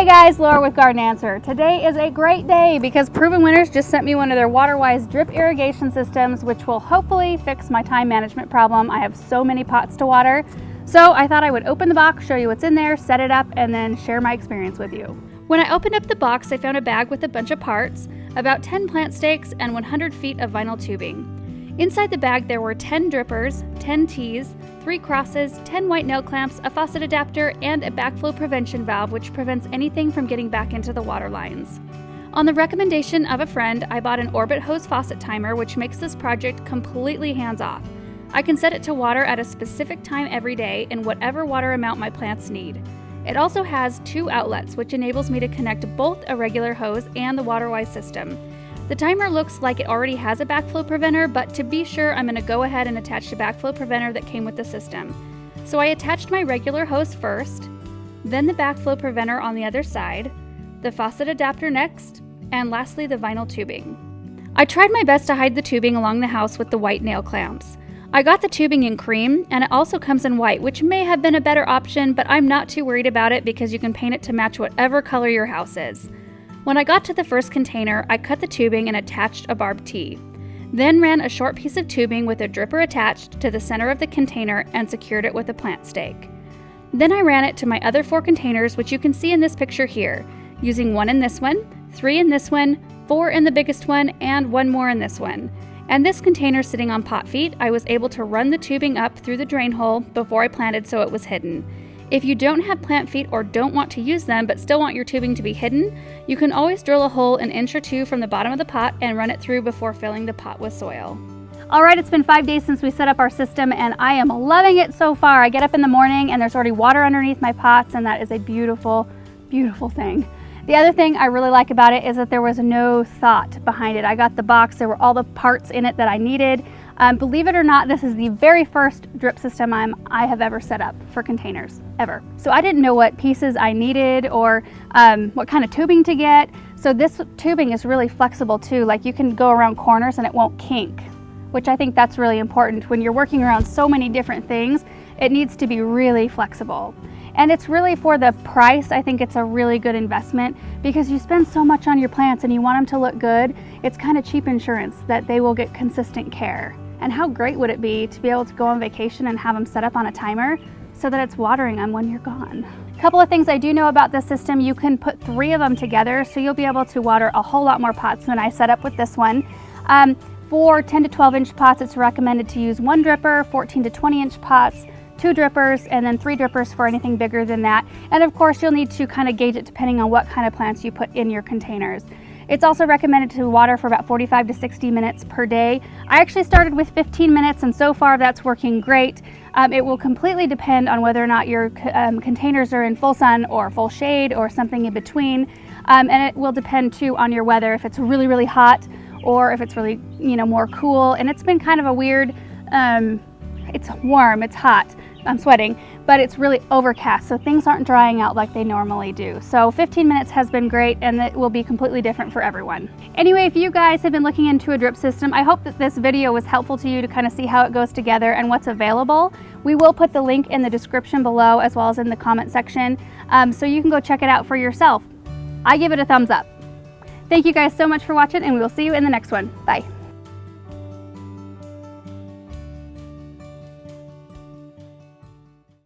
Hey guys, Laura with Garden Answer. Today is a great day because Proven Winners just sent me one of their Waterwise drip irrigation systems, which will hopefully fix my time management problem. I have so many pots to water. So I thought I would open the box, show you what's in there, set it up, and then share my experience with you. When I opened up the box, I found a bag with a bunch of parts, about 10 plant stakes, and 100 feet of vinyl tubing. Inside the bag there were 10 drippers, 10 tees, 3 crosses, 10 white nail clamps, a faucet adapter, and a backflow prevention valve which prevents anything from getting back into the water lines. On the recommendation of a friend, I bought an Orbit hose faucet timer which makes this project completely hands-off. I can set it to water at a specific time every day in whatever water amount my plants need. It also has 2 outlets which enables me to connect both a regular hose and the Waterwise system. The timer looks like it already has a backflow preventer, but to be sure, I'm going to go ahead and attach the backflow preventer that came with the system. So I attached my regular hose first, then the backflow preventer on the other side, the faucet adapter next, and lastly the vinyl tubing. I tried my best to hide the tubing along the house with the white nail clamps. I got the tubing in cream, and it also comes in white, which may have been a better option, but I'm not too worried about it because you can paint it to match whatever color your house is. When I got to the first container, I cut the tubing and attached a barbed tee. Then ran a short piece of tubing with a dripper attached to the center of the container and secured it with a plant stake. Then I ran it to my other 4 containers, which you can see in this picture here, using 1 in this one, 3 in this one, 4 in the biggest one, and 1 more in this one. And this container sitting on pot feet, I was able to run the tubing up through the drain hole before I planted so it was hidden. If you don't have plant feet or don't want to use them but still want your tubing to be hidden, you can always drill a hole an inch or 2 from the bottom of the pot and run it through before filling the pot with soil. Alright, it's been 5 days since we set up our system and I am loving it so far. I get up in the morning and there's already water underneath my pots, and that is a beautiful, beautiful thing. The other thing I really like about it is that there was no thought behind it. I got the box, there were all the parts in it that I needed. Believe it or not, this is the very first drip system I have ever set up for containers, ever. So I didn't know what pieces I needed or what kind of tubing to get. So this tubing is really flexible too. Like you can go around corners and it won't kink, which I think that's really important. When you're working around so many different things, it needs to be really flexible. And it's really, for the price, I think it's a really good investment because you spend so much on your plants and you want them to look good. It's kind of cheap insurance that they will get consistent care. And how great would it be to be able to go on vacation and have them set up on a timer so that it's watering them when you're gone. A couple of things I do know about this system: you can put 3 of them together, so you'll be able to water a whole lot more pots than I set up with this one. For 10 to 12 inch pots, it's recommended to use 1 dripper, 14 to 20 inch pots, 2 drippers, and then 3 drippers for anything bigger than that. And of course, you'll need to kind of gauge it depending on what kind of plants you put in your containers. It's also recommended to water for about 45 to 60 minutes per day. I actually started with 15 minutes and so far that's working great. It will completely depend on whether or not your containers are in full sun or full shade or something in between. And it will depend too on your weather, if it's really, really hot or if it's really, more cool. And it's been kind of a weird, it's warm, it's hot, I'm sweating, but it's really overcast, so things aren't drying out like they normally do. So 15 minutes has been great, and it will be completely different for everyone. Anyway, if you guys have been looking into a drip system, I hope that this video was helpful to you to kind of see how it goes together and what's available. We will put the link in the description below as well as in the comment section, so you can go check it out for yourself. I give it a thumbs up. Thank you guys so much for watching, and we will see you in the next one. Bye.